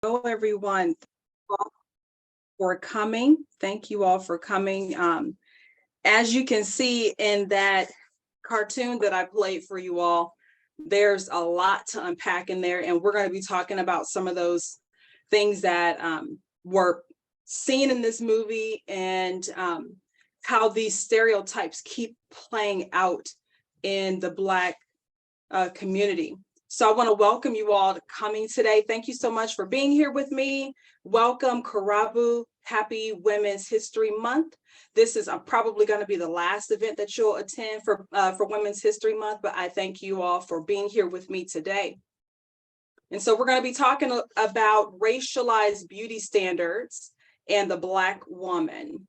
Hello, everyone. For coming. Thank you all for coming. As you can see in that cartoon that I played for you all, there's a lot to unpack in there, and we're going to be talking about some of those things that were seen in this movie and how these stereotypes keep playing out in the Black community. So I want to welcome you all to coming today. Thank you so much for being here with me. Welcome, Karabu. Happy Women's History Month. This is probably going to be the last event that you'll attend for Women's History Month, but I thank you all for being here with me today. And so we're going to be talking about racialized beauty standards and the Black woman.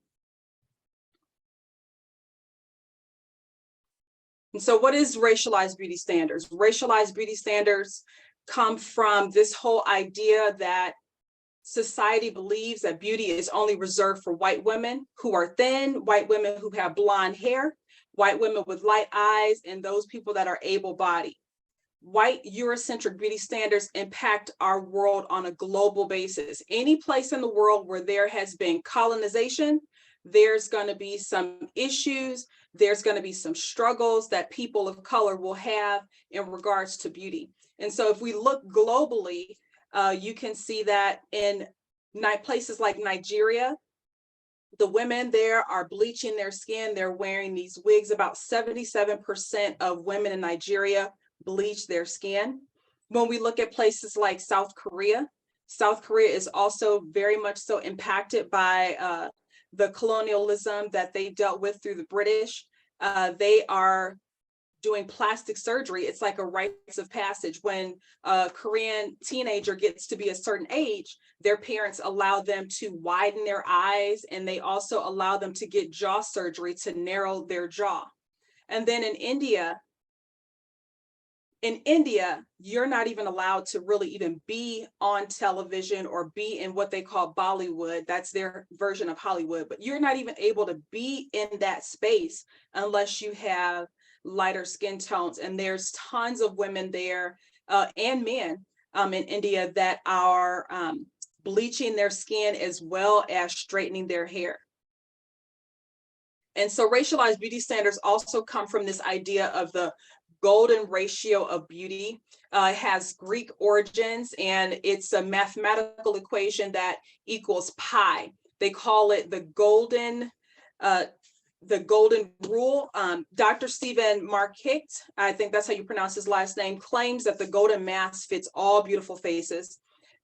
And so what is racialized beauty standards? Racialized beauty standards come from this whole idea that society believes that beauty is only reserved for white women who are thin, white women who have blonde hair, white women with light eyes, and those people that are able-bodied. White Eurocentric beauty standards impact our world on a global basis. Any place in the world where there has been colonization, there's going to be some issues, there's going to be some struggles that people of color will have in regards to beauty. And so if we look globally, you can see that in places like Nigeria, the women there are bleaching their skin. They're wearing these wigs. About 77% of women in Nigeria bleach their skin. When we look at places like South Korea is also very much so impacted by the colonialism that they dealt with through the British. They are doing plastic surgery. It's like a rites of passage. When a Korean teenager gets to be a certain age, their parents allow them to widen their eyes, and they also allow them to get jaw surgery to narrow their jaw. And then in India, you're not even allowed to really even be on television or be in what they call Bollywood. That's their version of Hollywood, but you're not even able to be in that space unless you have lighter skin tones. And there's tons of women there and men in India that are bleaching their skin as well as straightening their hair. And so racialized beauty standards also come from this idea of the golden ratio of beauty. It has Greek origins, and it's a mathematical equation that equals pi. They call it the golden rule. Dr. Stephen Markicht, I think that's how you pronounce his last name, claims that the golden mass fits all beautiful faces.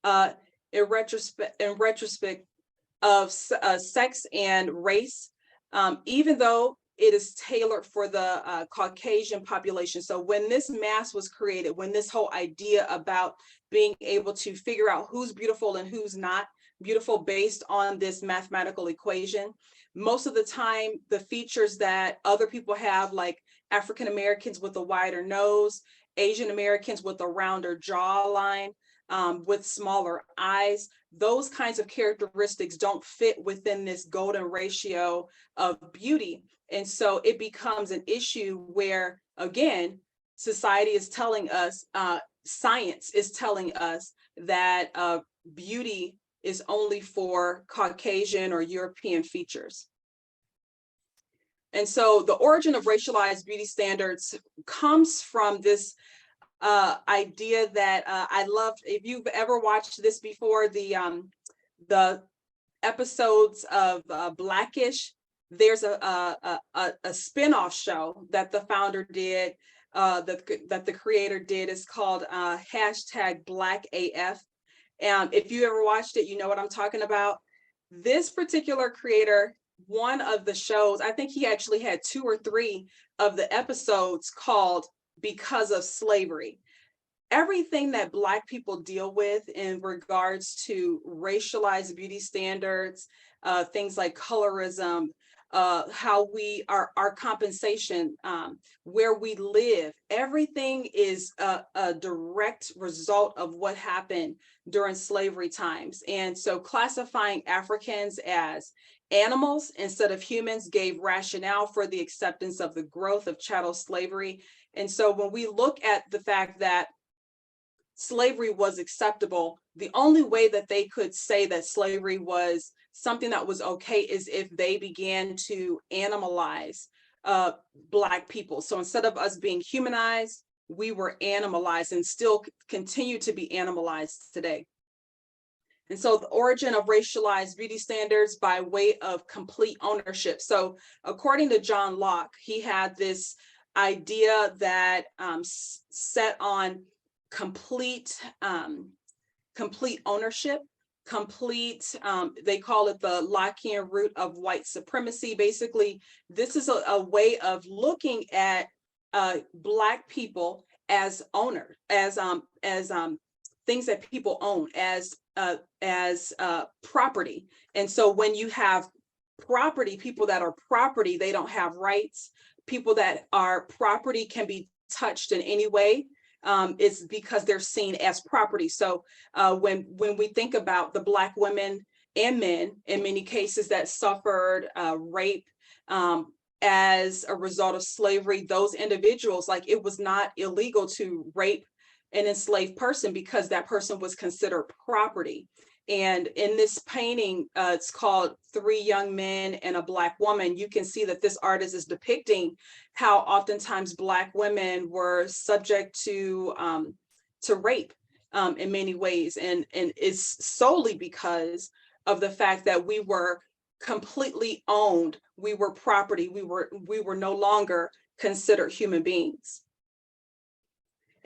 In retrospect of sex and race, even though it is tailored for the Caucasian population. So when this mass was created, when this whole idea about being able to figure out who's beautiful and who's not beautiful based on this mathematical equation, most of the time, the features that other people have, like African Americans with a wider nose, Asian Americans with a rounder jawline, with smaller eyes, those kinds of characteristics don't fit within this golden ratio of beauty. And so it becomes an issue where, again, society is telling us, science is telling us that beauty is only for Caucasian or European features. And so the origin of racialized beauty standards comes from this idea that I loved. If you've ever watched this before, the episodes of Blackish, there's a spin-off show that the founder did, that the creator did. It's called #BlackAF. If you ever watched it, you know what I'm talking about. This particular creator, one of the shows, I think he actually had 2 or 3 of the episodes called Because of Slavery. Everything that Black people deal with in regards to racialized beauty standards, things like colorism, how our compensation, where we live, everything is a direct result of what happened during slavery times. And so classifying Africans as animals instead of humans gave rationale for the acceptance of the growth of chattel slavery. And so when we look at the fact that slavery was acceptable, the only way that they could say that slavery was something that was okay is if they began to animalize Black people. So instead of us being humanized, we were animalized and still continue to be animalized today. And so the origin of racialized beauty standards by way of complete ownership. So according to John Locke, he had this idea that set on complete ownership, they call it the Lockean root of white supremacy. Basically, this is a way of looking at Black people as owners, as things that people own, as property. And so when you have property, people that are property, they don't have rights. People that are property can be touched in any way. It's because they're seen as property. So when we think about the Black women and men, in many cases, that suffered rape as a result of slavery, those individuals, like, it was not illegal to rape an enslaved person because that person was considered property. And in this painting, it's called Three Young Men and a Black Woman. You can see that this artist is depicting how oftentimes Black women were subject to rape in many ways. And it's solely because of the fact that we were completely owned. We were property. We were no longer considered human beings.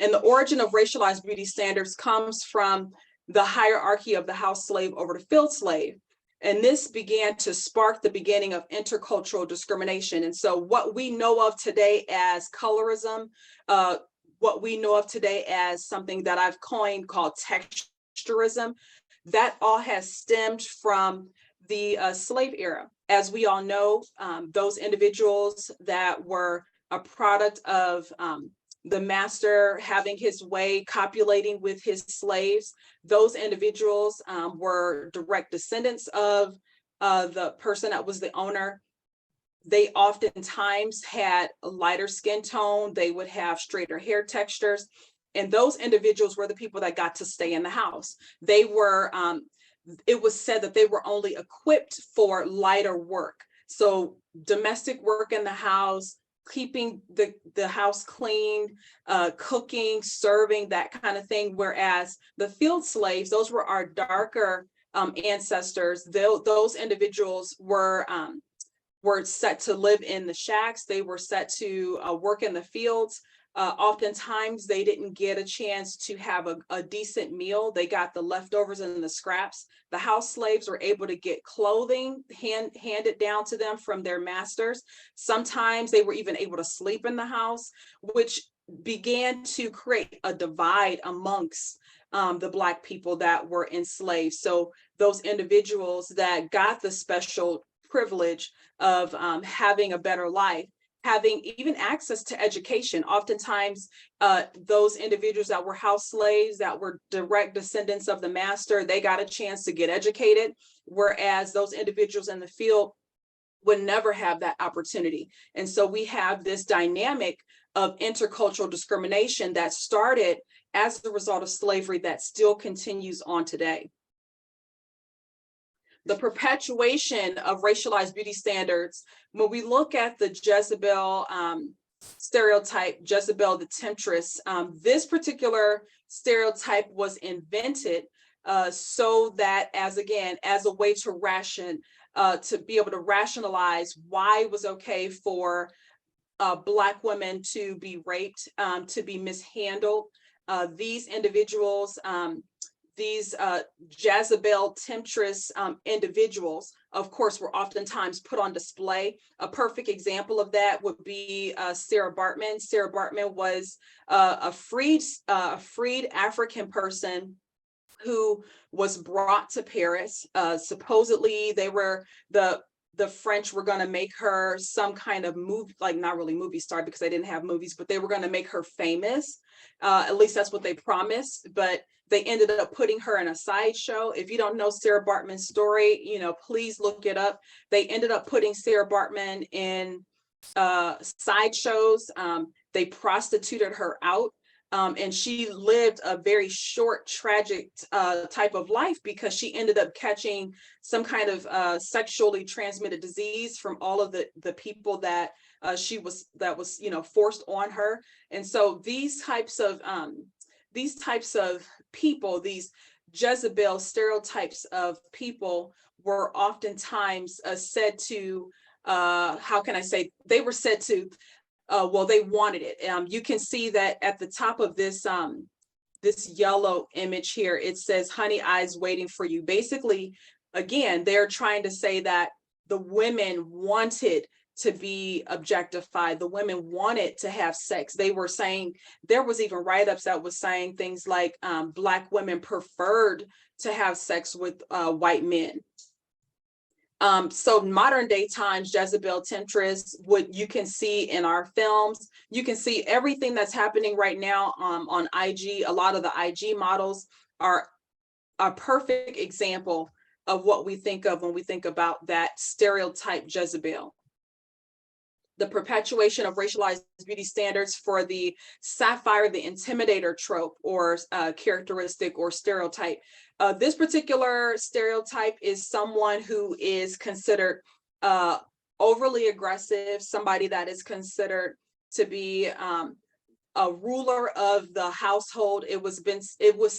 And the origin of racialized beauty standards comes from the hierarchy of the house slave over the field slave. And this began to spark the beginning of intercultural discrimination. And so what we know of today as colorism, what we know of today as something that I've coined called texturism, that all has stemmed from the slave era. As we all know, those individuals that were a product of the master having his way, copulating with his slaves, those individuals were direct descendants of the person that was the owner. They oftentimes had a lighter skin tone. They would have straighter hair textures. And those individuals were the people that got to stay in the house. They were, it was said that they were only equipped for lighter work. So domestic work in the house, keeping the house clean, cooking, serving, that kind of thing. Whereas the field slaves, those were our darker ancestors. Those individuals were set to live in the shacks. They were set to work in the fields. Oftentimes they didn't get a chance to have a decent meal. They got the leftovers and the scraps. The house slaves were able to get clothing handed down to them from their masters. Sometimes they were even able to sleep in the house, which began to create a divide amongst the Black people that were enslaved. So those individuals that got the special privilege of having a better life, having even access to education. Oftentimes, those individuals that were house slaves, that were direct descendants of the master, they got a chance to get educated, whereas those individuals in the field would never have that opportunity. And so we have this dynamic of intercultural discrimination that started as a result of slavery that still continues on today. The perpetuation of racialized beauty standards, when we look at the Jezebel stereotype, Jezebel the temptress, this particular stereotype was invented so that as a way to be able to rationalize why it was okay for Black women to be raped, to be mishandled. These individuals, these Jezebel temptress individuals, of course, were oftentimes put on display. A perfect example of that would be Sarah Baartman. Sarah Baartman was a freed African person who was brought to Paris. Supposedly, the French were going to make her some kind of movie, like not really movie star because they didn't have movies, but they were going to make her famous. At least that's what they promised. But they ended up putting her in a sideshow. If you don't know Sarah Baartman's story, please look it up. They ended up putting Sarah Baartman in sideshows. They prostituted her out. And she lived a very short, tragic type of life because she ended up catching some kind of sexually transmitted disease from all of the people that was forced on her. And so these types of people, these Jezebel stereotypes of people, were oftentimes said to how can I say, they were said to well, they wanted it. You can see that at the top of this this yellow image here, it says "Honey Eyes Waiting for You." Basically, again, they're trying to say that the women wanted to be objectified. The women wanted to have sex. They were saying, there was even write-ups that was saying things like Black women preferred to have sex with white men. So modern day times, Jezebel temptress, what you can see in our films, you can see everything that's happening right now on IG. A lot of the IG models are a perfect example of what we think of when we think about that stereotype Jezebel. The perpetuation of racialized beauty standards for the sapphire, the intimidator trope or characteristic or stereotype. This particular stereotype is someone who is considered overly aggressive, somebody that is considered to be a ruler of the household. It was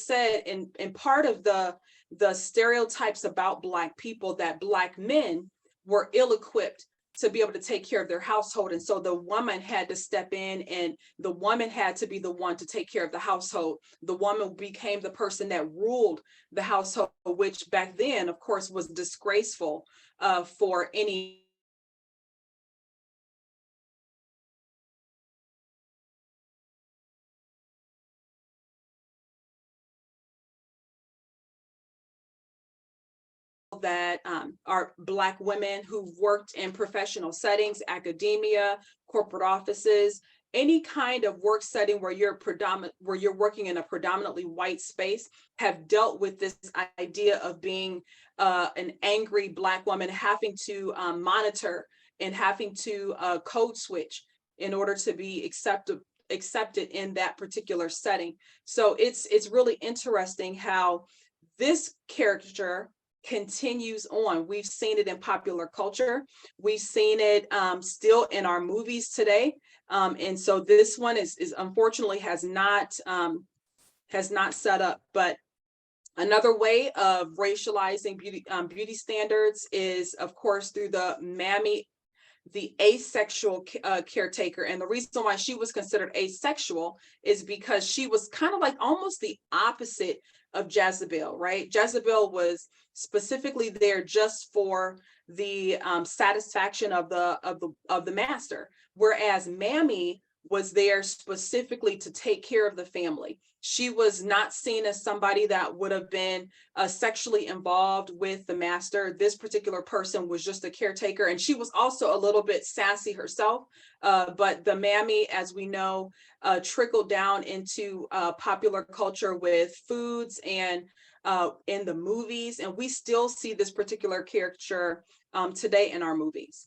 said in part of the stereotypes about Black people that Black men were ill-equipped to be able to take care of their household. And so the woman had to step in, and the woman had to be the one to take care of the household. The woman became the person that ruled the household, which back then, of course, was disgraceful for any that are Black women who've worked in professional settings, academia, corporate offices, any kind of work setting where you're working in a predominantly white space, have dealt with this idea of being an angry Black woman, having to monitor and having to code switch in order to be accepted in that particular setting. So it's really interesting how this caricature continues on. We've seen it in popular culture. We've seen it still in our movies today. And so this one is unfortunately has not set up. But another way of racializing beauty standards is, of course, through the mammy, the asexual caretaker. And the reason why she was considered asexual is because she was kind of like almost the opposite of Jezebel, right? Jezebel was specifically there just for the satisfaction of the master, whereas Mammy was there specifically to take care of the family. She was not seen as somebody that would have been sexually involved with the master. This particular person was just a caretaker, and she was also a little bit sassy herself. But the Mammy, as we know, trickled down into popular culture with foods and in the movies, and we still see this particular caricature today in our movies.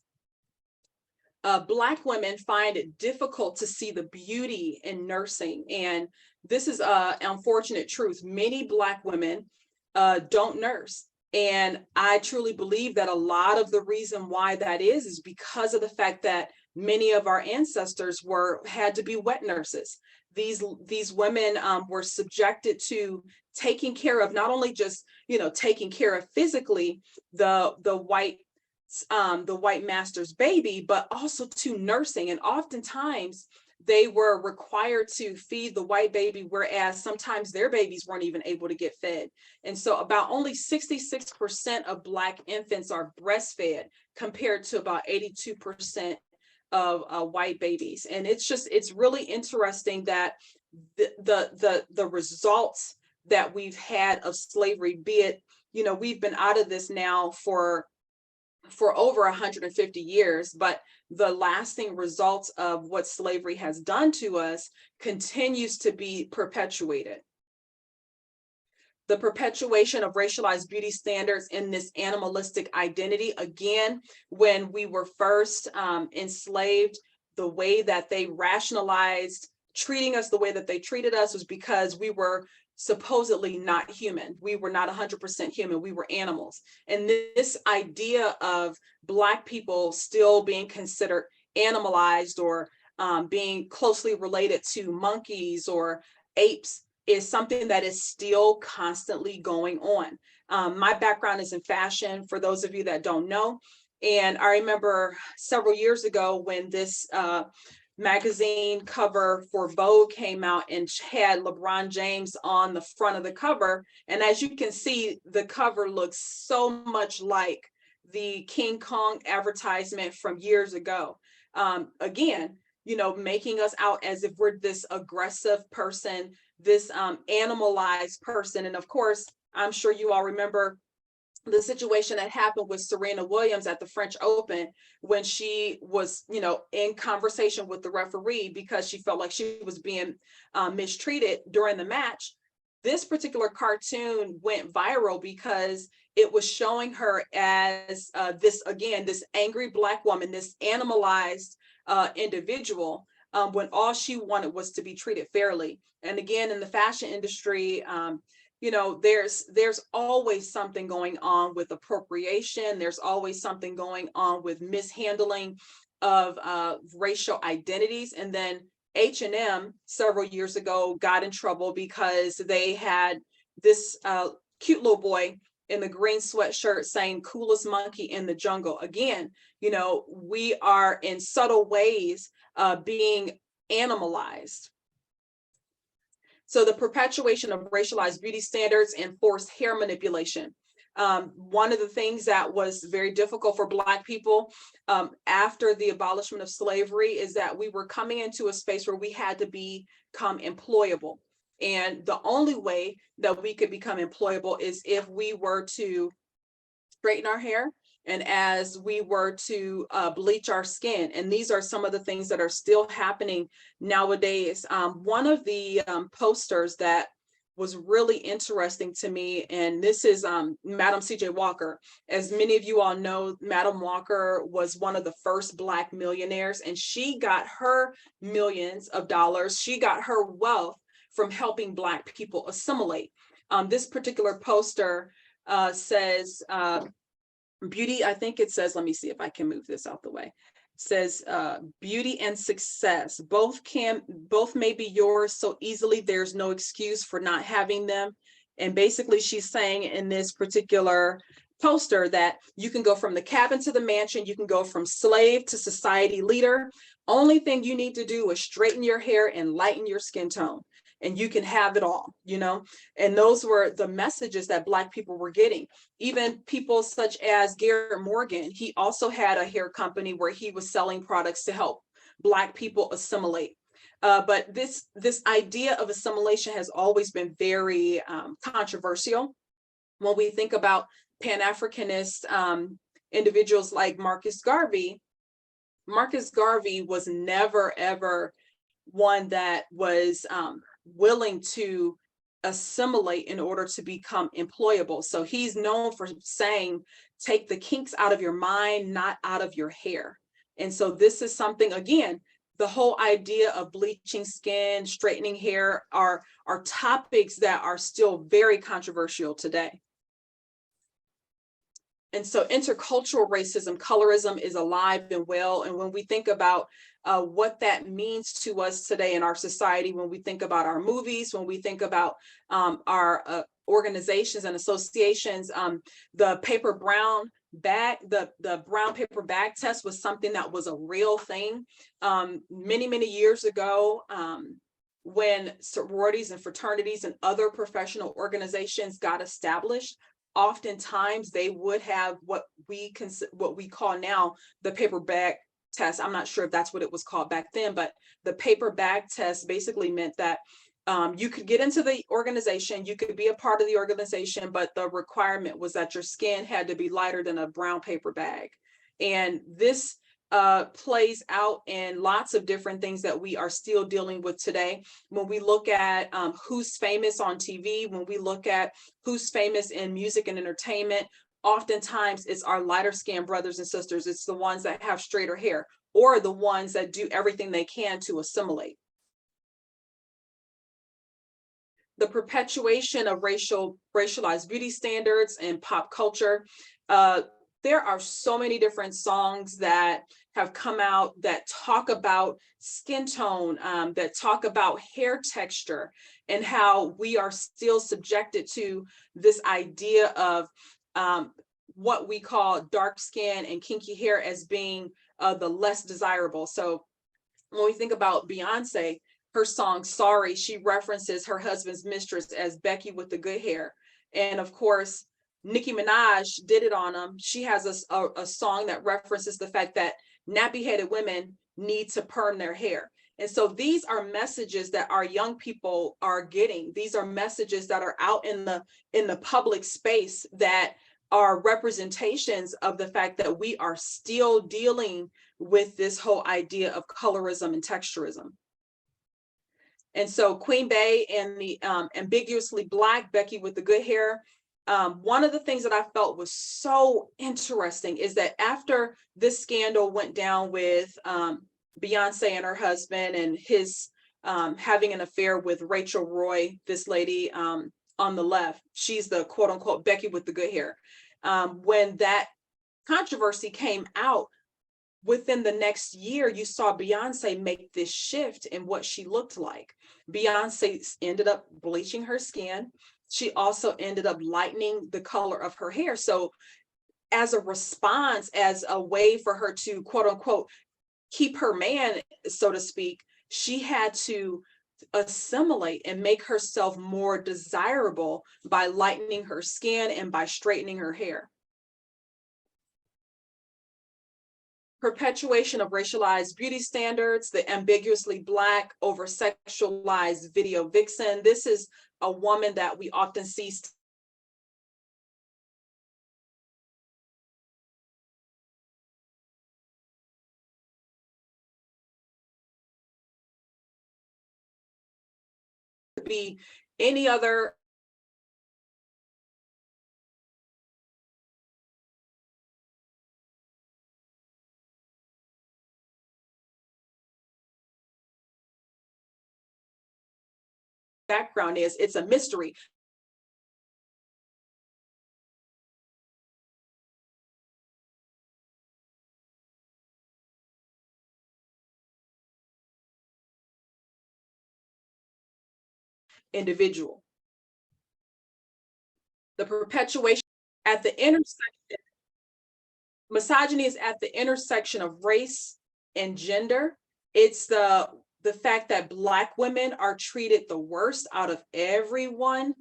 Black women find it difficult to see the beauty in nursing, and this is an unfortunate truth. Many Black women don't nurse, and I truly believe that a lot of the reason why that is because of the fact that many of our ancestors had to be wet nurses. These women were subjected to taking care of not only just taking care of physically the white master's baby, but also to nursing. And oftentimes they were required to feed the white baby, whereas sometimes their babies weren't even able to get fed. And so about only 66% of Black infants are breastfed compared to about 82% of white babies. And it's really interesting that the results that we've had of slavery, be it, we've been out of this now for over 150 years, but the lasting results of what slavery has done to us continues to be perpetuated. The perpetuation of racialized beauty standards in this animalistic identity. Again, when we were first enslaved, the way that they rationalized treating us the way that they treated us was because we were supposedly not human. We were not 100% human. We were animals. And this idea of Black people still being considered animalized or being closely related to monkeys or apes is something that is still constantly going on. My background is in fashion, for those of you that don't know. And I remember several years ago when this magazine cover for Vogue came out and had LeBron James on the front of the cover. And as you can see, the cover looks so much like the King Kong advertisement from years ago. Again, you know, making us out as if we're this aggressive person, this animalized person. And of course, I'm sure you all remember the situation that happened with Serena Williams at the French Open when she was, you know, in conversation with the referee because she felt like she was being mistreated during the match. This particular cartoon went viral because it was showing her as this angry Black woman, this animalized individual, when all she wanted was to be treated fairly. And again, in the fashion industry, you know, there's always something going on with appropriation. There's always something going on with mishandling of racial identities. And then H&M several years ago got in trouble because they had this cute little boy in the green sweatshirt saying "coolest monkey in the jungle." Again, you know, we are in subtle ways being animalized. So the perpetuation of racialized beauty standards and forced hair manipulation. One of the things that was very difficult for Black people after the abolishment of slavery is that we were coming into a space where we had to become employable. And the only way that we could become employable is if we were to straighten our hair and as we were to bleach our skin. And these are some of the things that are still happening nowadays. One of the posters that was really interesting to me, and this is Madam C.J. Walker. As many of you all know, Madam Walker was one of the first Black millionaires, and she got her millions of dollars. She got her wealth from helping Black people assimilate. This particular poster says, beauty, I think it says, let me see if I can move this out the way. It says beauty and success both may be yours so easily, there's no excuse for not having them. And basically she's saying in this particular poster that you can go from the cabin to the mansion, you can go from slave to society leader. Only thing you need to do is straighten your hair and lighten your skin tone, and you can have it all, you know? And those were the messages that Black people were getting. Even people such as Garrett Morgan, he also had a hair company where he was selling products to help Black people assimilate. But this idea of assimilation has always been very controversial. When we think about Pan-Africanist individuals like Marcus Garvey was never, ever one that was willing to assimilate in order to become employable. So he's known for saying, take the kinks out of your mind, not out of your hair. And so this is something, again, the whole idea of bleaching skin, straightening hair are topics that are still very controversial today. And so intercultural racism, colorism is alive and well. And when we think about what that means to us today in our society, when we think about our movies, when we think about our organizations and associations, the paper brown bag, the brown paper bag test was something that was a real thing. Many years ago, when sororities and fraternities and other professional organizations got established, oftentimes they would have what we call now the paper bag test. I'm not sure if that's what it was called back then, but the paper bag test basically meant that you could get into the organization, you could be a part of the organization, but the requirement was that your skin had to be lighter than a brown paper bag. And this plays out in lots of different things that we are still dealing with today. When we look at who's famous on TV, when we look at who's famous in music and entertainment, oftentimes it's our lighter skinned brothers and sisters. It's the ones that have straighter hair or the ones that do everything they can to assimilate. the perpetuation of racialized beauty standards in pop culture. There are so many different songs that have come out that talk about skin tone, that talk about hair texture, and how we are still subjected to this idea of what we call dark skin and kinky hair as being the less desirable. So when we think about Beyonce, her song Sorry, she references her husband's mistress as Becky with the good hair. And of course, Nicki Minaj did it on him. She has a song that references the fact that nappy-headed women need to perm their hair. And so these are messages that our young people are getting. These are messages that are out in the public space that are representations of the fact that we are still dealing with this whole idea of colorism and texturism. And so Queen Bae and the Ambiguously Black, Becky with the good hair. One of the things that I felt was so interesting is that after this scandal went down with Beyonce and her husband and his having an affair with Rachel Roy, this lady on the left, she's the quote unquote Becky with the good hair. When that controversy came out, within the next year, you saw Beyonce make this shift in what she looked like. Beyonce ended up bleaching her skin. She also ended up lightening the color of her hair. So as a response, as a way for her to quote unquote keep her man, so to speak, she had to assimilate and make herself more desirable by lightening her skin and by straightening her hair. Perpetuation of racialized beauty standards, the ambiguously Black, over-sexualized video vixen. This is a woman that we often see to be any other background is. It's a mystery. Individual. The perpetuation at the intersection, misogyny is at the intersection of race and gender. It's the fact that Black women are treated the worst out of everyone.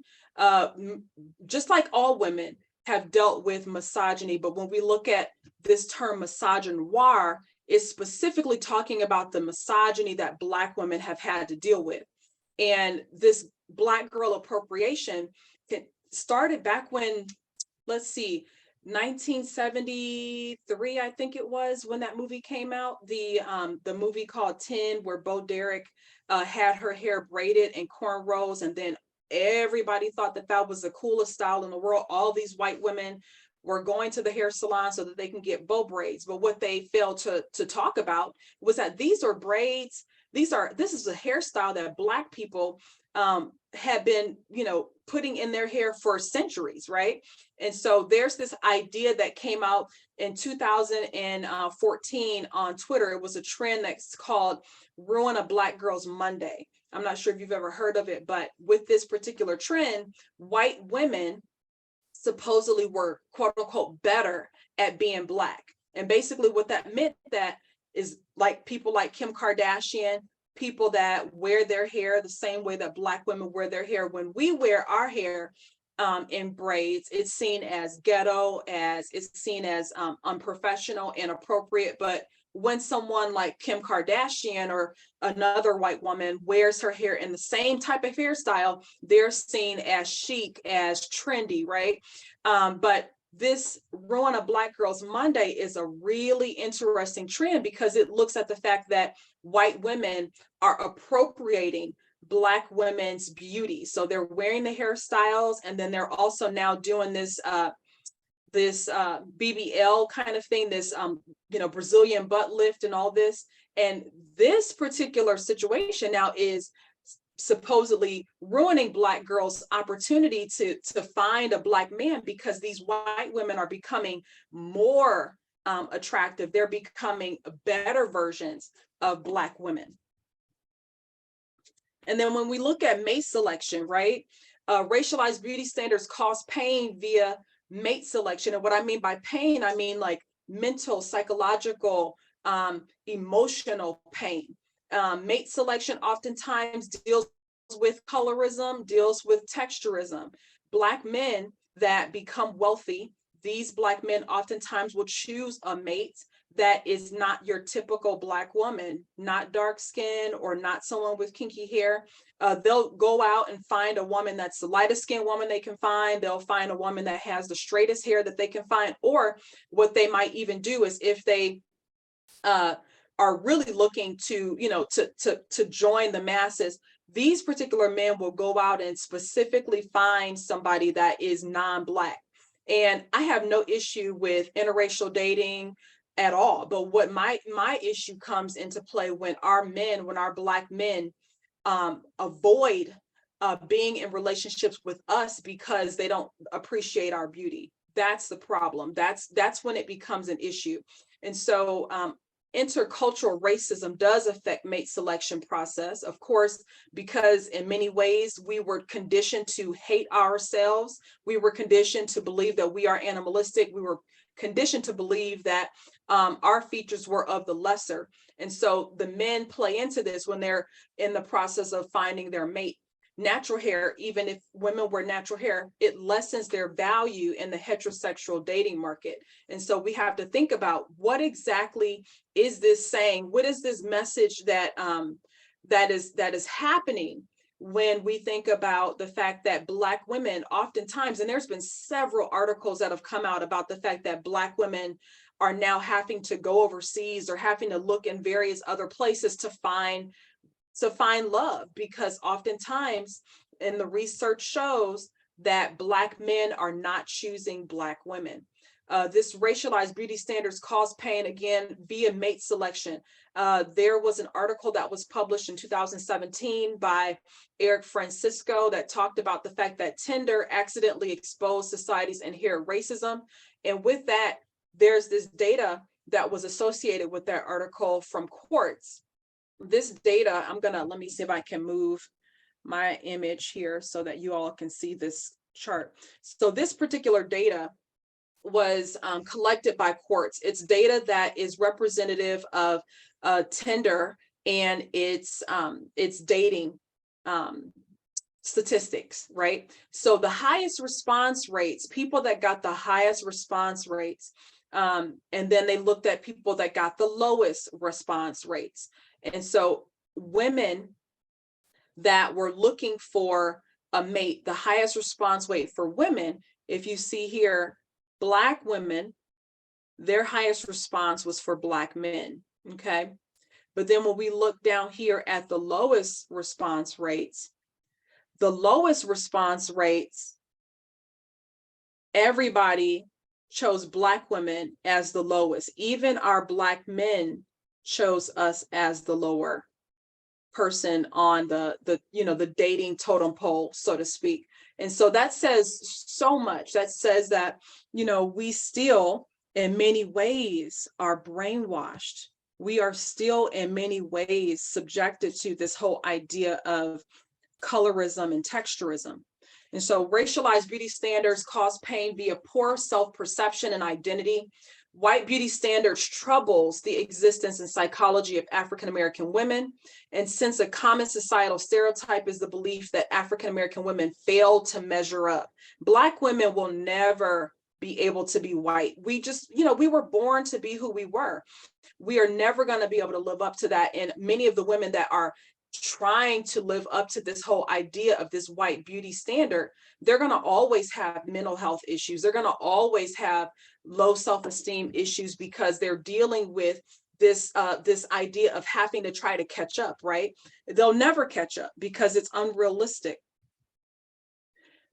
Just like all women have dealt with misogyny, but when we look at this term misogynoir, it's specifically talking about the misogyny that Black women have had to deal with. And this Black girl appropriation started back when, let's see, 1973, I think it was, when that movie came out, the movie called 10, where Bo Derek had her hair braided and cornrows, and then everybody thought that that was the coolest style in the world. All these white women were going to the hair salon so that they can get bow braids. But what they failed to talk about was that these are braids. This is a hairstyle that Black people have been, putting in their hair for centuries, right? And so there's this idea that came out in 2014 on Twitter. It was a trend that's called Ruin a Black Girl's Monday. I'm not sure if you've ever heard of it, but with this particular trend, white women supposedly were quote unquote better at being Black. And basically what that meant that is like people like Kim Kardashian, people that wear their hair the same way that Black women wear their hair. When we wear our hair in braids, it's seen as ghetto, it's seen as unprofessional, inappropriate. But when someone like Kim Kardashian or another white woman wears her hair in the same type of hairstyle, they're seen as chic, as trendy, right? But this Ruin a Black Girl's Monday is a really interesting trend because it looks at the fact that white women are appropriating Black women's beauty. So they're wearing the hairstyles, and then they're also now doing this BBL kind of thing, this Brazilian butt lift and all this. And this particular situation now is supposedly ruining Black girls' opportunity to find a Black man, because these white women are becoming more attractive. They're becoming better versions of Black women. And then when we look at mate selection, right? Racialized beauty standards cause pain via mate selection. And what I mean by pain, I mean like mental, psychological, emotional pain. Mate selection oftentimes deals with colorism, deals with texturism. Black men that become wealthy, these Black men oftentimes will choose a mate that is not your typical Black woman, not dark skin or not someone with kinky hair. They'll go out and find a woman that's the lightest skinned woman they can find. They'll find a woman that has the straightest hair that they can find. Or what they might even do is, if they are really looking to, to join the masses, these particular men will go out and specifically find somebody that is non-Black. And I have no issue with interracial dating at all. But what my issue comes into play when our Black men avoid being in relationships with us because they don't appreciate our beauty. That's the problem. That's when it becomes an issue. And so intercultural racism does affect mate selection process, of course, because in many ways we were conditioned to hate ourselves. We were conditioned to believe that we are animalistic. We were conditioned to believe that our features were of the lesser. And so the men play into this when they're in the process of finding their mate. Natural hair, even if women wear natural hair, it lessens their value in the heterosexual dating market. And so we have to think about, what exactly is this saying? What is this message that that is happening when we think about the fact that Black women oftentimes, and there's been several articles that have come out about the fact that Black women are now having to go overseas or having to look in various other places to find love, because oftentimes, and the research shows that Black men are not choosing Black women. This racialized beauty standards cause pain, again, via mate selection. There was an article that was published in 2017 by Eric Francisco that talked about the fact that Tinder accidentally exposed society's inherent racism. And with that, there's this data that was associated with that article from Quartz. This data, let me see if I can move my image here so that you all can see this chart. So this particular data was collected by Quartz. It's data that is representative of Tinder and its dating statistics, right? So the highest response rates, people that got the highest response rates, and then they looked at people that got the lowest response rates. And so women that were looking for a mate, the highest response rate for women, if you see here, Black women, their highest response was for Black men, okay? But then when we look down here at the lowest response rates, everybody chose Black women as the lowest. Even our Black men chose us as the lower person on the dating totem pole, so to speak. And so that says so much. That says that, we still in many ways are brainwashed. We are still in many ways subjected to this whole idea of colorism and texturism. And so racialized beauty standards cause pain via poor self-perception and identity. White beauty standards troubles the existence and psychology of African-American women. And since a common societal stereotype is the belief that African-American women fail to measure up, Black women will never be able to be white. We were born to be who we were. We are never going to be able to live up to that. And many of the women that are trying to live up to this whole idea of this white beauty standard, they're going to always have mental health issues. They're going to always have low self-esteem issues because they're dealing with this idea of having to try to catch up, right? They'll never catch up because it's unrealistic.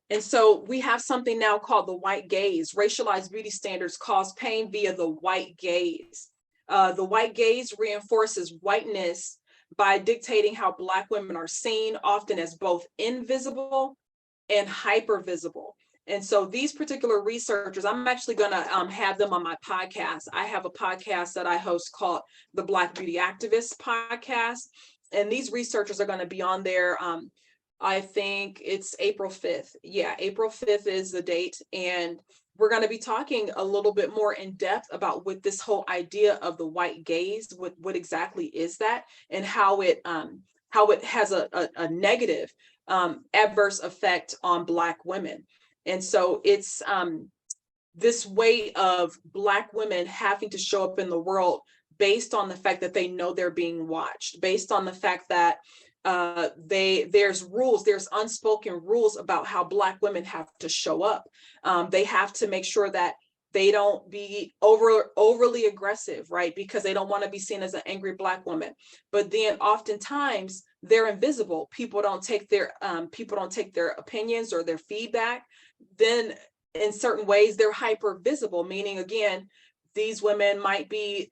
And so we have something now called the white gaze. Racialized beauty standards cause pain via the white gaze. The white gaze reinforces whiteness by dictating how Black women are seen, often as both invisible and hypervisible. And so these particular researchers, I'm actually going to have them on my podcast. I have a podcast that I host called the Black Beauty Activists Podcast. And these researchers are going to be on there. I think it's April 5th. Yeah, April 5th is the date. And we're going to be talking a little bit more in depth about what this whole idea of the white gaze, what exactly is that, and how it has a negative adverse effect on Black women. And so it's this way of Black women having to show up in the world based on the fact that they know they're being watched, based on the fact that there's rules, there's unspoken rules about how Black women have to show up. They have to make sure that they don't be overly aggressive, right? Because they don't want to be seen as an angry Black woman. But then oftentimes they're invisible. People don't take their opinions or their feedback. Then in certain ways they're hyper visible, meaning again, these women might be,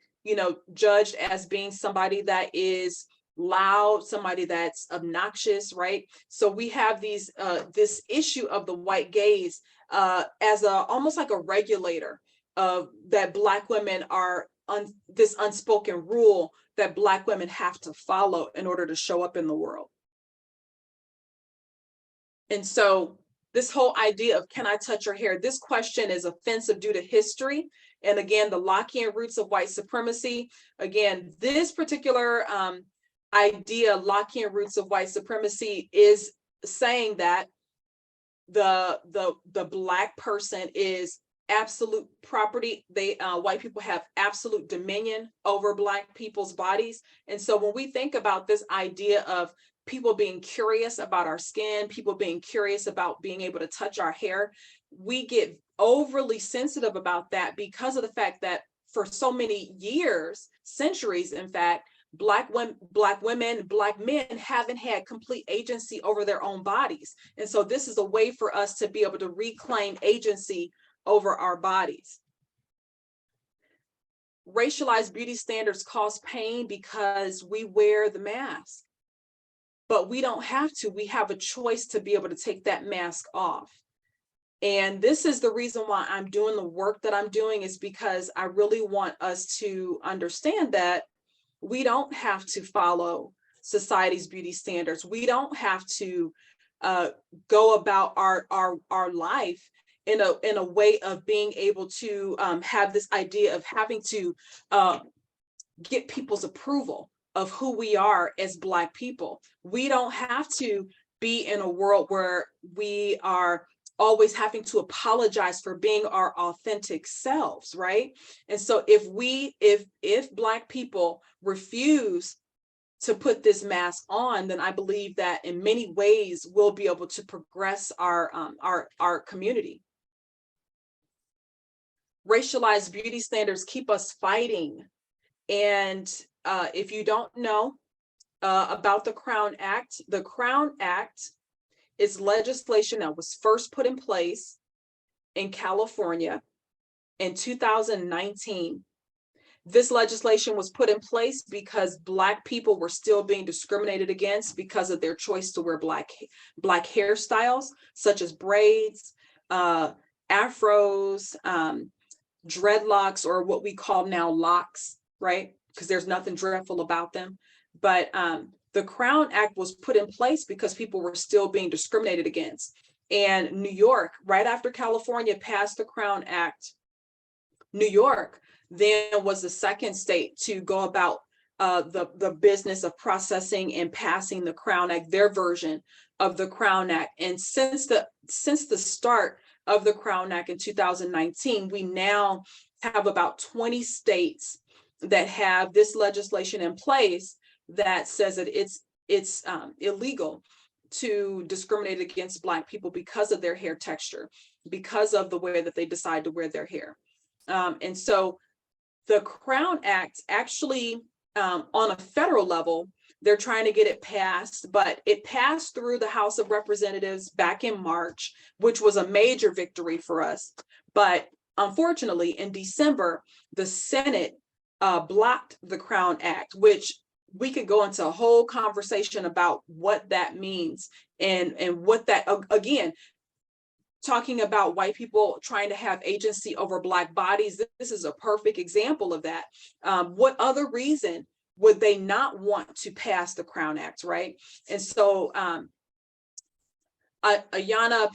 judged as being somebody that is loud, somebody that's obnoxious, right? So we have these this issue of the white gaze as almost like a regulator of that Black women are this unspoken rule that Black women have to follow in order to show up in the world. And so this whole idea of can I touch your hair? This question is offensive due to history. And again, the Lockean roots of white supremacy. Again, this particular idea, Lockean roots of white supremacy, is saying that the Black person is absolute property. White people have absolute dominion over Black people's bodies. And so when we think about this idea of people being curious about our skin, people being curious about being able to touch our hair, we get overly sensitive about that because of the fact that for so many years, centuries, in fact, Black women, Black men haven't had complete agency over their own bodies. And so this is a way for us to be able to reclaim agency over our bodies. Racialized beauty standards cause pain because we wear the mask. But we don't have to. We have a choice to be able to take that mask off. And this is the reason why I'm doing the work that I'm doing, is because I really want us to understand that we don't have to follow society's beauty standards. We don't have to go about our life in a way of being able to have this idea of having to get people's approval of who we are as Black people. We don't have to be in a world where we are always having to apologize for being our authentic selves, right? And so if Black people refuse to put this mask on, then I believe that in many ways we'll be able to progress our community. Racialized beauty standards keep us fighting. And if you don't know about the Crown Act is legislation that was first put in place in California in 2019. This legislation was put in place because Black people were still being discriminated against because of their choice to wear Black hairstyles, such as braids, afros, dreadlocks, or what we call now locks, right? Because there's nothing dreadful about them. But the Crown Act was put in place because people were still being discriminated against. And New York, right after California passed the Crown Act, New York then was the second state to go about the business of processing and passing the Crown Act, their version of the Crown Act. And since the start of the Crown Act in 2019, we now have about 20 states that have this legislation in place that says that it's illegal to discriminate against Black people because of their hair texture, because of the way that they decide to wear their hair. And so the Crown Act actually, on a federal level, they're trying to get it passed, but it passed through the House of Representatives back in March, which was a major victory for us. But unfortunately, in December, the Senate blocked the Crown Act, which we could go into a whole conversation about what that means and what that, again, talking about white people trying to have agency over Black bodies. This is a perfect example of that. What other reason would they not want to pass the Crown Act, right? And so Ayanna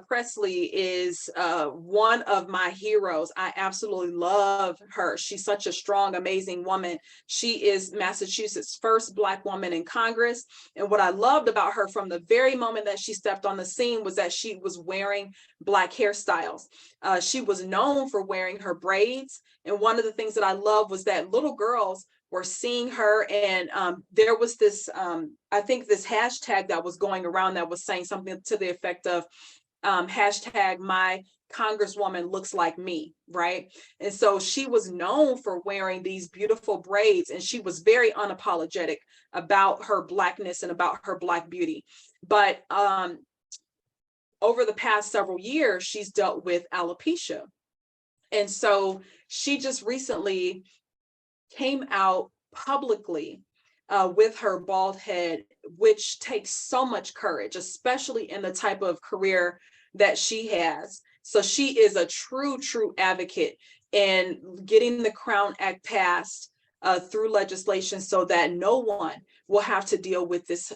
Presley is one of my heroes. I absolutely love her. She's such a strong, amazing woman. She is Massachusetts' first Black woman in Congress. And what I loved about her from the very moment that she stepped on the scene was that she was wearing Black hairstyles. She was known for wearing her braids. And one of the things that I love was that little girls were seeing her, and there was this, I think this hashtag that was going around that was saying something to the effect of hashtag my Congresswoman looks like me, right? And so she was known for wearing these beautiful braids, and she was very unapologetic about her Blackness and about her Black beauty. But over the past several years, she's dealt with alopecia. And so she just recently came out publicly with her bald head, which takes so much courage, especially in the type of career that she has. So she is a true advocate in getting the Crown Act passed through legislation so that no one will have to deal with this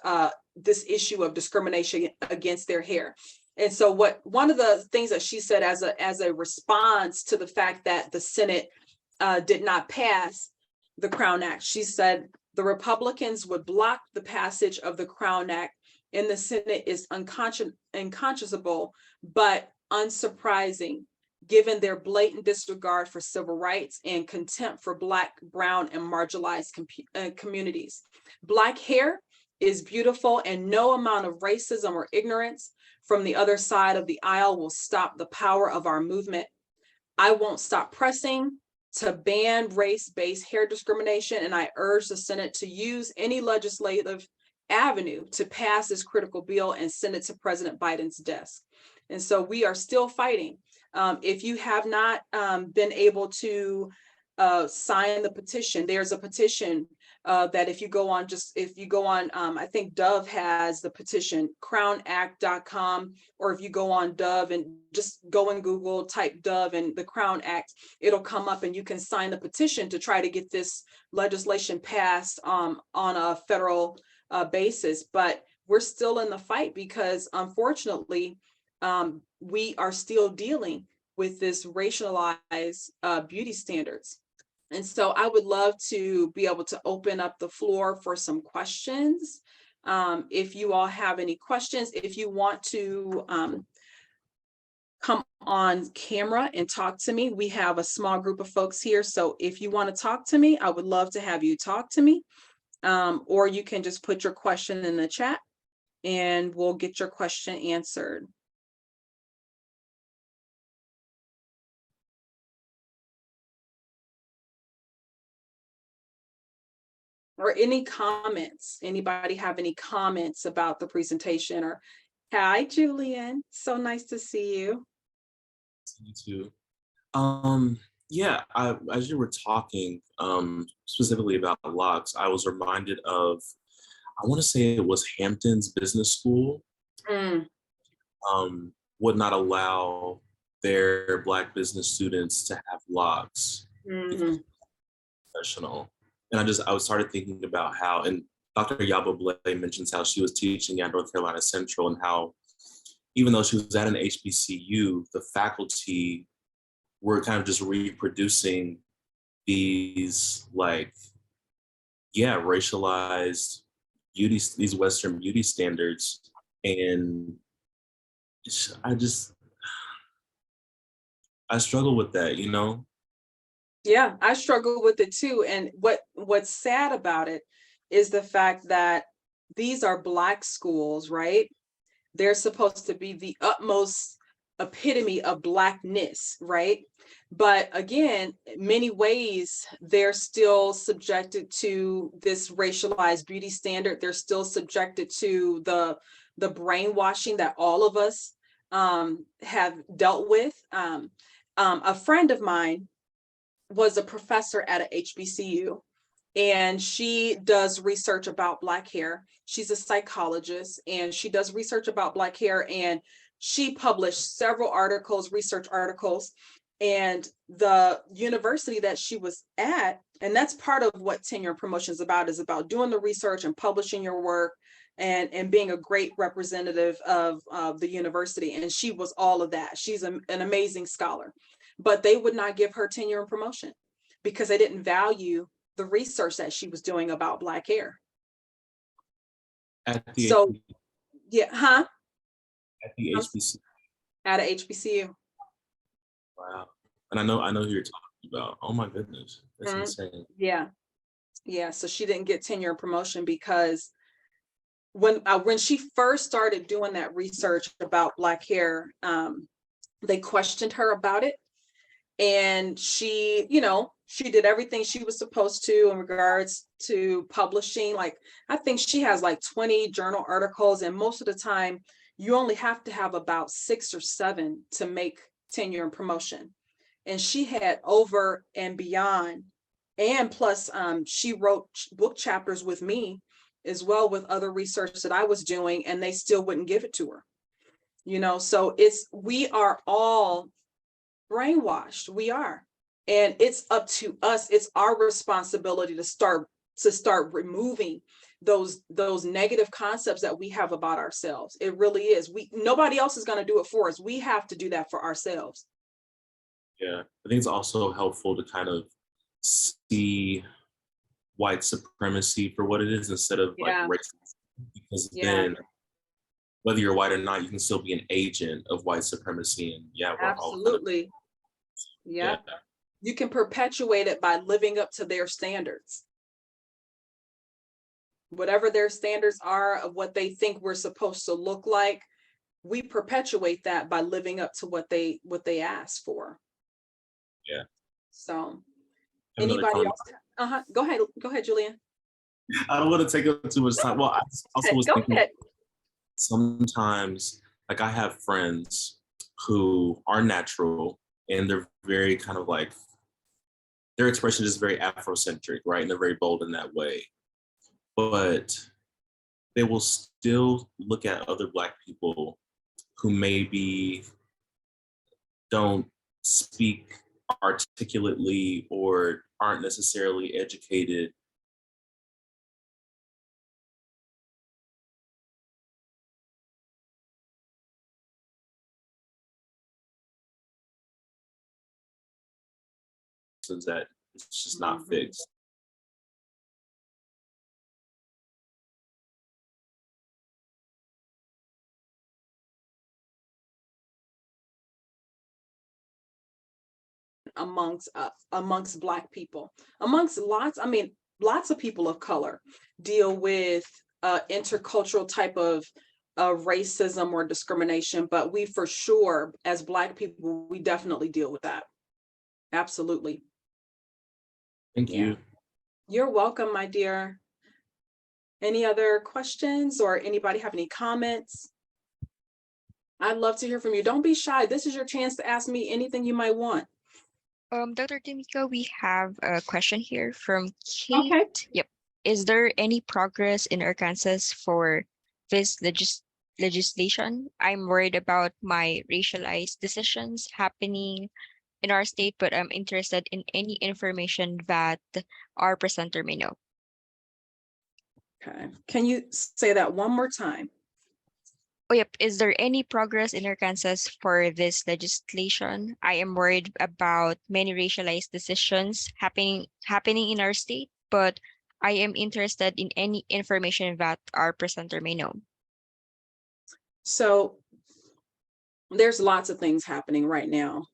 issue of discrimination against their hair. And so one of the things that she said as a response to the fact that the Senate did not pass the Crown Act, she said the Republicans would block the passage of the Crown Act in the Senate is unconscionable, but unsurprising, given their blatant disregard for civil rights and contempt for Black, brown, and marginalized communities. Black hair is beautiful, and no amount of racism or ignorance from the other side of the aisle will stop the power of our movement. I won't stop pressing to ban race-based hair discrimination, and I urge the Senate to use any legislative avenue to pass this critical bill and send it to President Biden's desk. And so we are still fighting. If you have not been able to sign the petition, there's a petition that if you go on, I think Dove has the petition, crownact.com, or if you go on Dove and just go in Google, type Dove and the Crown Act, it'll come up and you can sign the petition to try to get this legislation passed on a federal basis. But we're still in the fight because unfortunately, we are still dealing with this racialized beauty standards. And so I would love to be able to open up the floor for some questions. If you all have any questions, if you want to come on camera and talk to me, we have a small group of folks here. So if you want to talk to me, I would love to have you talk to me. Or you can just put your question in the chat and we'll get your question answered. Or any comments? Anybody have any comments about the presentation? Or hi, Julian. So nice to see you. You too. Yeah, as you were talking specifically about locks, I was reminded of, I want to say it was Hampton's Business School. Would not allow their Black business students to have locks because professional. And I started thinking about how, and Dr. Yaba Blay mentions how she was teaching at North Carolina Central and how even though she was at an HBCU, the faculty were kind of just reproducing these racialized beauty, these Western beauty standards. And I struggle with that, you know? Yeah, I struggle with it too. And what's sad about it is the fact that these are Black schools, right? They're supposed to be the utmost epitome of Blackness, right? But again, in many ways, they're still subjected to this racialized beauty standard. They're still subjected to the brainwashing that all of us have dealt with. A friend of mine was a professor at a HBCU, and she does research about Black hair. She's a psychologist, and she does research about Black hair, and she published several articles, research articles, and the university that she was at, and that's part of what tenure and promotion is about doing the research and publishing your work and being a great representative of the university. And she was all of that. She's an amazing scholar, but they would not give her tenure and promotion because they didn't value the research that she was doing about Black hair. At the So, yeah, huh? At the HBCU. At a HBCU. Wow. And I know who you're talking about. Oh my goodness. That's insane. Yeah. Yeah. So she didn't get tenure and promotion because when she first started doing that research about Black hair, they questioned her about it. And she, she did everything she was supposed to in regards to publishing. Like, I think she has like 20 journal articles, and most of the time you only have to have about 6 or 7 to make tenure and promotion. And she had over and beyond. And plus, she wrote book chapters with me as well, with other research that I was doing, and they still wouldn't give it to her. So we are all brainwashed. We are. And it's up to us. It's our responsibility to start removing those negative concepts that we have about ourselves. It really is. Nobody else is going to do it for us. We have to do that for ourselves. Yeah. I think it's also helpful to kind of see white supremacy for what it is instead of like racism, because then whether you're white or not, you can still be an agent of white supremacy. And we're absolutely all yeah. You can perpetuate it by living up to their standards, whatever their standards are of what they think we're supposed to look like. We perpetuate that by living up to what they ask for. So anybody else? Go ahead, Julian. I don't want to take up too much time. Well, I also was thinking sometimes, like, I have friends who are natural and they're very kind of like, their expression is very Afrocentric, right? And they're very bold in that way. But they will still look at other Black people who maybe don't speak articulately or aren't necessarily educated. That it's just not fixed. amongst Black people, amongst lots of people of color deal with intercultural type of racism or discrimination, but we for sure, as Black people, we definitely deal with that. Absolutely. Thank you. You're welcome, my dear. Any other questions or anybody have any comments? I'd love to hear from you. Don't be shy. This is your chance to ask me anything you might want. Dr. Tameka, we have a question here from Kate. Okay. Yep. Is there any progress in Arkansas for this legislation? I'm worried about my racialized decisions happening in our state, but I'm interested in any information that our presenter may know. Okay. Can you say that one more time? Oh, yep. Is there any progress in Arkansas for this legislation? I am worried about many racialized decisions happening in our state, but I am interested in any information that our presenter may know. So there's lots of things happening right now.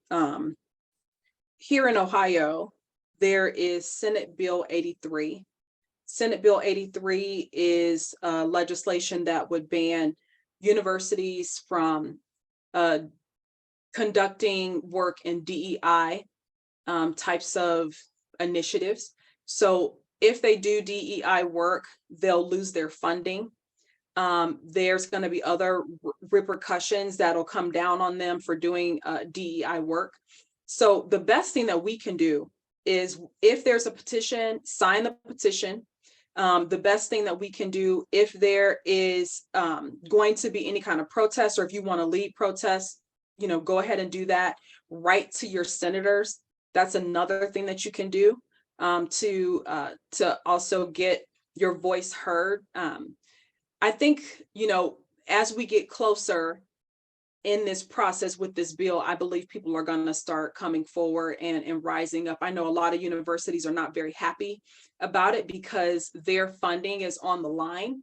Here in Ohio, there is Senate Bill 83. Senate Bill 83 is legislation that would ban universities from conducting work in DEI types of initiatives. So if they do DEI work, they'll lose their funding. There's going to be other repercussions that'll come down on them for doing DEI work. So the best thing that we can do is if there's a petition, sign the petition. The best thing that we can do, if there is going to be any kind of protest, or if you want to lead protests, go ahead and do that. Write to your senators. That's another thing that you can do to also get your voice heard. I think, as we get closer in this process with this bill, I believe people are going to start coming forward and rising up. I know a lot of universities are not very happy about it because their funding is on the line.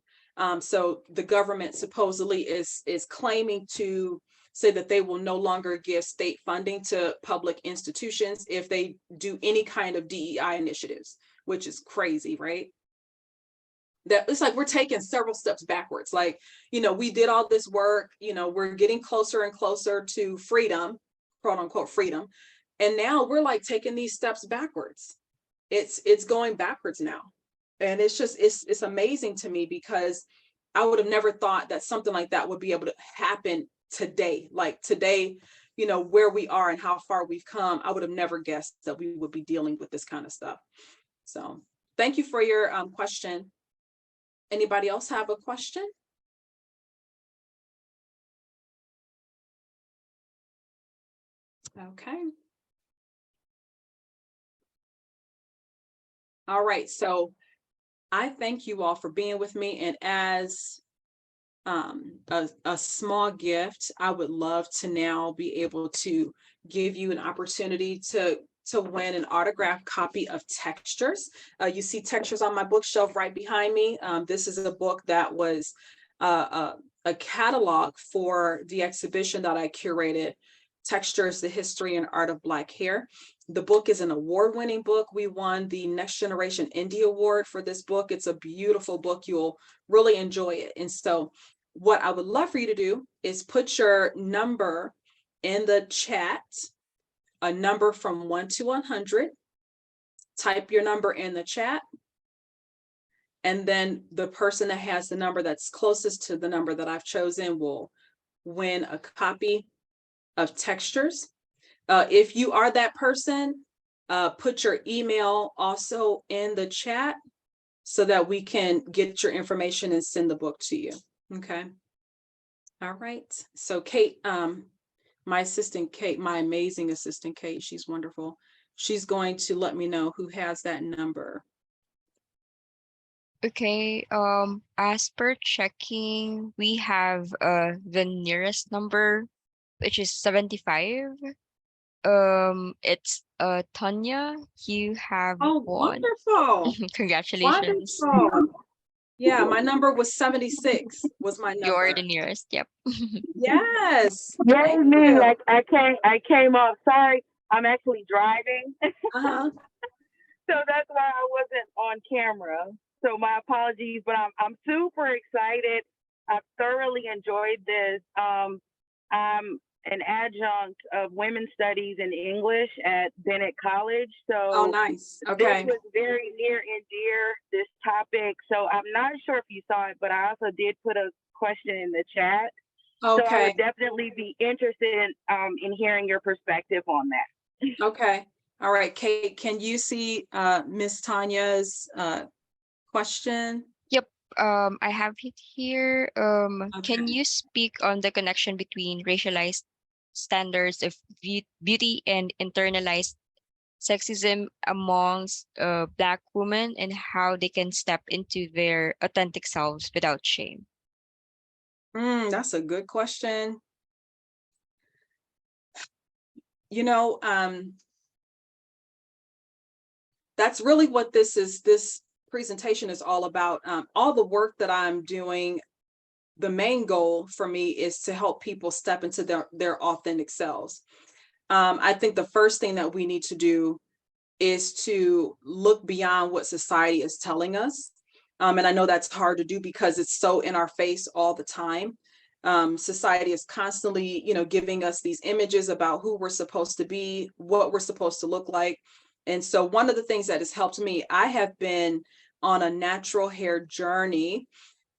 So the government supposedly is claiming to say that they will no longer give state funding to public institutions if they do any kind of DEI initiatives, which is crazy, right? That it's like we're taking several steps backwards. Like, we did all this work, we're getting closer and closer to freedom, quote unquote freedom. And now we're like taking these steps backwards. It's going backwards now. And it's amazing to me because I would have never thought that something like that would be able to happen today. Like today, where we are and how far we've come, I would have never guessed that we would be dealing with this kind of stuff. So thank you for your question. Anybody else have a question? Okay. All right, so I thank you all for being with me, and as a small gift, I would love to now be able to give you an opportunity to win an autographed copy of Textures. You see Textures on my bookshelf right behind me. This is a book that was a catalog for the exhibition that I curated, Textures, the History and Art of Black Hair. The book is an award-winning book. We won the Next Generation Indie Award for this book. It's a beautiful book. You'll really enjoy it. And so what I would love for you to do is put your number in the chat, a number from 1 to 100. Type your number in the chat. And then the person that has the number that's closest to the number that I've chosen will win a copy of Textures. If you are that person, put your email also in the chat so that we can get your information and send the book to you. Okay. All right. So Kate, my assistant Kate, my amazing assistant Kate, she's wonderful. She's going to let me know who has that number. Okay, as per checking, we have the nearest number, which is 75. It's Tanya, you have Oh, won. wonderful. Congratulations. Wonderful. Yeah, my number was 76 was my number. You're the nearest, yep. Yes. Yay me, I came up. Sorry, I'm actually driving. Uh-huh. So that's why I wasn't on camera. So my apologies, but I'm super excited. I've thoroughly enjoyed this. I'm an adjunct of women's studies and English at Bennett College. So Oh, nice. Okay. this was very near and dear, this topic. So I'm not sure if you saw it, but I also did put a question in the chat. So I Okay. would definitely be interested in hearing your perspective on that. Okay. All right, Kate, can you see Miss Tanya's question? Yep, I have it here. Can Okay. you speak on the connection between racialized standards of beauty and internalized sexism amongst Black women and how they can step into their authentic selves without shame? That's a good question. That's really what this presentation is all about. All the work that I'm doing, the main goal for me is to help people step into their authentic selves. I think the first thing that we need to do is to look beyond what society is telling us. And I know that's hard to do because it's so in our face all the time. Society is constantly, giving us these images about who we're supposed to be, what we're supposed to look like. And so one of the things that has helped me, I have been on a natural hair journey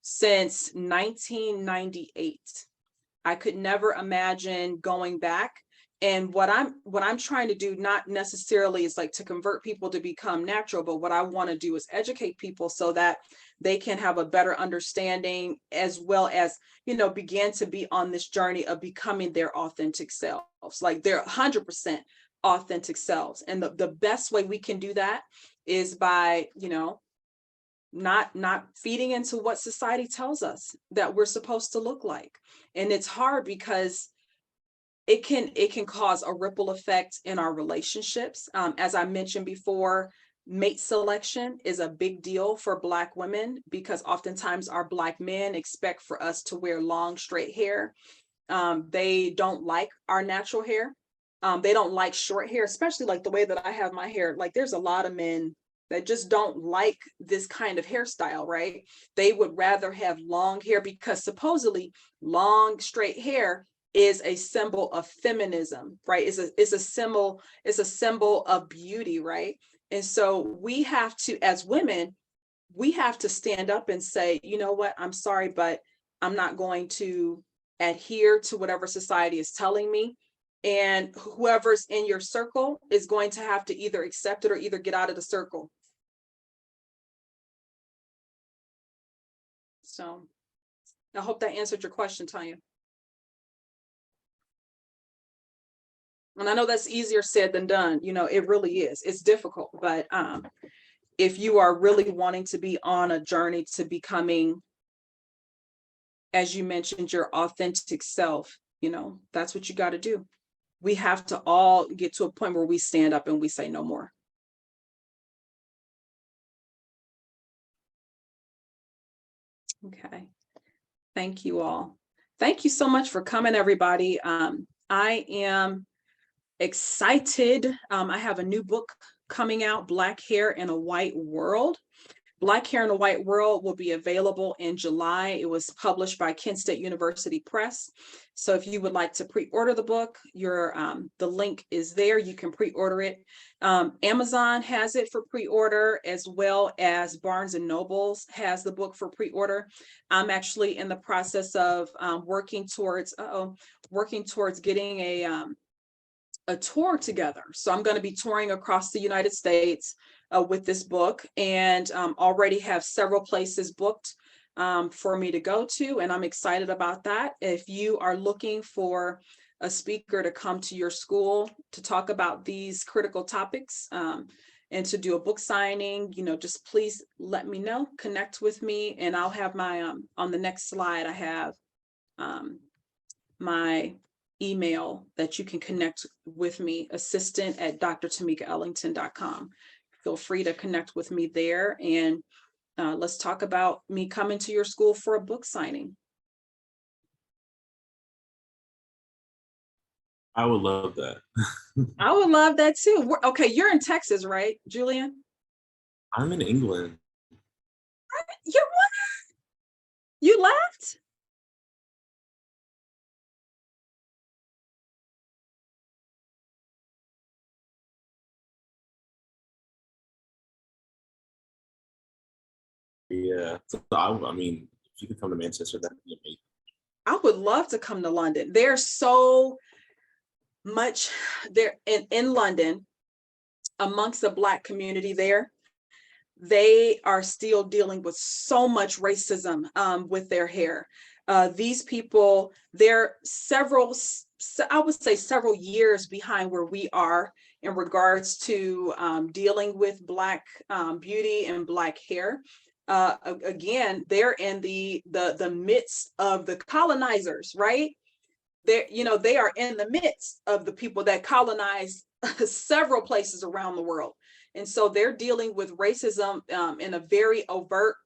since 1998. I could never imagine going back. And what I'm trying to do, not necessarily is like to convert people to become natural, but what I want to do is educate people so that they can have a better understanding, as well as, begin to be on this journey of becoming their authentic selves, like their 100% authentic selves. And the best way we can do that is by, not feeding into what society tells us that we're supposed to look like. And it's hard because it can cause a ripple effect in our relationships. As I mentioned before, mate selection is a big deal for Black women because oftentimes our Black men expect for us to wear long, straight hair. They don't like our natural hair. They don't like short hair, especially like the way that I have my hair. Like there's a lot of men that just don't like this kind of hairstyle, right? They would rather have long hair because supposedly long, straight hair is a symbol of feminism, right? It's a symbol of beauty, right? And so we have to, as women, we have to stand up and say, you know what, I'm sorry, but I'm not going to adhere to whatever society is telling me. And whoever's in your circle is going to have to either accept it or either get out of the circle. So I hope that answered your question, Tanya. And I know that's easier said than done. It really is. It's difficult, but if you are really wanting to be on a journey to becoming, as you mentioned, your authentic self, that's what you got to do. We have to all get to a point where we stand up and we say no more. Okay. Thank you all. Thank you so much for coming, everybody. I am excited. I have a new book coming out, Black Hair in a White World. Black Hair in a White World will be available in July. It was published by Kent State University Press. So if you would like to pre-order the book, the link is there. You can pre-order it. Amazon has it for pre-order, as well as Barnes and Nobles has the book for pre-order. I'm actually in the process of working towards getting a tour together. So I'm going to be touring across the United States with this book, and already have several places booked for me to go to, and I'm excited about that. If you are looking for a speaker to come to your school to talk about these critical topics and to do a book signing, just please let me know, connect with me, and I'll have my, on the next slide, I have my email that you can connect with me, assistant@drtamekaellington.com. Feel free to connect with me there, and let's talk about me coming to your school for a book signing. I would love that. I would love that too. Okay, you're in Texas, right, Julian? I'm in England. You're what? You left? Yeah. So I mean, if you could come to Manchester, that'd be amazing. I would love to come to London. There's so much there in London amongst the Black community there. They are still dealing with so much racism with their hair. These people, they're I would say several years behind where we are in regards to dealing with Black beauty and Black hair. Again, they're in the midst of the colonizers, right? They are in the midst of the people that colonized several places around the world. And so they're dealing with racism in a very overt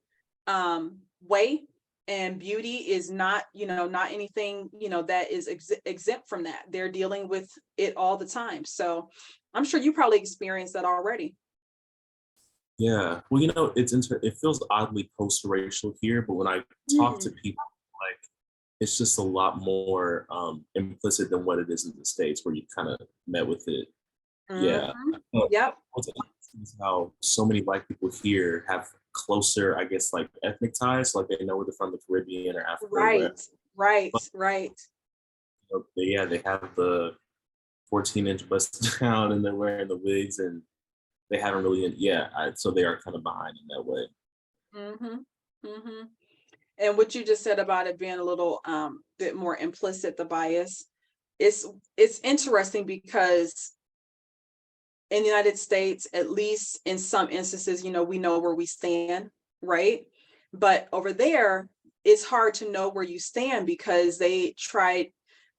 way. And beauty is not, not anything, that is exempt from that. They're dealing with it all the time. So I'm sure you probably experienced that already. Yeah. Well, it feels oddly post-racial here, but when I talk to people, like, it's just a lot more implicit than what it is in the States, where you kind of met with it. Yeah. Yep. How so many Black people here have closer, I guess, like ethnic ties, like they know where they're from, the Caribbean or Africa. Right. But, yeah, they have 14-inch bust down and they're wearing the wigs and they haven't really, so they are kind of behind in that way. Mm-hmm. Mm-hmm. And what you just said about it being a little bit more implicit, the bias, it's interesting because in the United States, at least in some instances, we know where we stand, right? But over there, it's hard to know where you stand because they try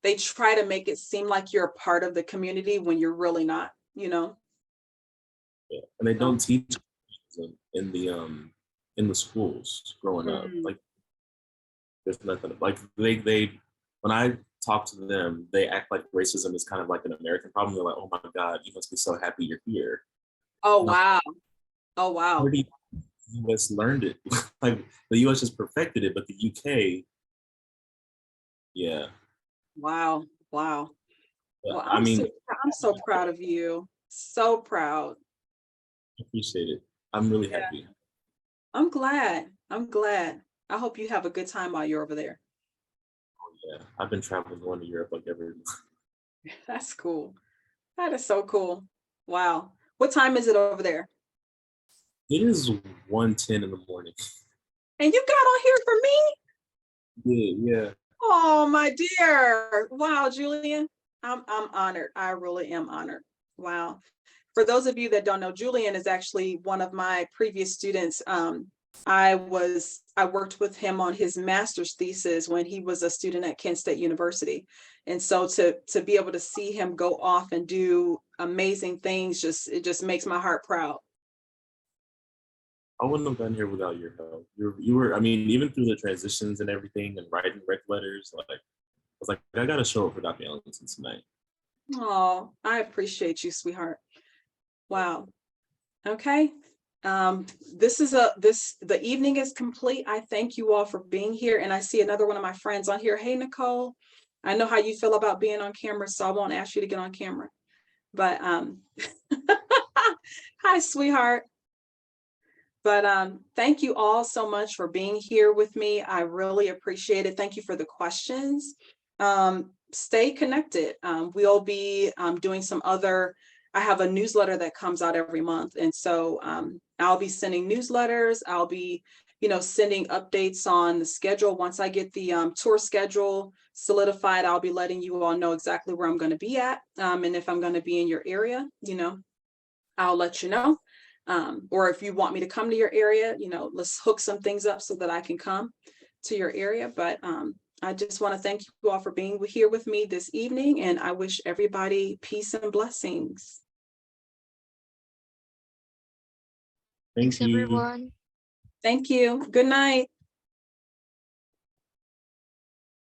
to make it seem like you're a part of the community when you're really not, Yeah. And they don't teach in the schools growing up. Like there's nothing like they when I talk to them, they act like racism is kind of like an American problem. They're like, oh my God, you must be so happy you're here. Oh, wow. Oh, wow. Where the US learned it. Like the US just perfected it, but the UK, yeah. Wow. Wow. Yeah, Well, I mean, I'm so proud of you. So proud. I appreciate it. I'm really happy. I'm glad. I'm glad. I hope you have a good time while you're over there. Oh, yeah, I've been traveling going to Europe like every month. That's cool. That is so cool. Wow. What time is it over there? It is 1:10 in the morning. And you got on here for me? Yeah. Oh, my dear. Wow, Julian. I'm honored. I really am honored. Wow. For those of you that don't know, Julian is actually one of my previous students. I worked with him on his master's thesis when he was a student at Kent State University. And so to be able to see him go off and do amazing things, it just makes my heart proud. I wouldn't have been here without your help. You were, I mean, even through the transitions and everything and writing rec letters, like I was like, I gotta show up for Dr. Ellington tonight. Oh, I appreciate you, sweetheart. Wow. Okay. The evening is complete. I thank you all for being here. And I see another one of my friends on here. Hey, Nicole, I know how you feel about being on camera, so I won't ask you to get on camera. But hi, sweetheart. But thank you all so much for being here with me. I really appreciate it. Thank you for the questions. Stay connected. We'll be doing some other, I have a newsletter that comes out every month. And so I'll be sending newsletters. I'll be, sending updates on the schedule. Once I get the tour schedule solidified, I'll be letting you all know exactly where I'm going to be at. And if I'm going to be in your area, I'll let you know. Or if you want me to come to your area, let's hook some things up so that I can come to your area. But I just want to thank you all for being here with me this evening, and I wish everybody peace and blessings. Thanks, everyone. Thank you. Good night.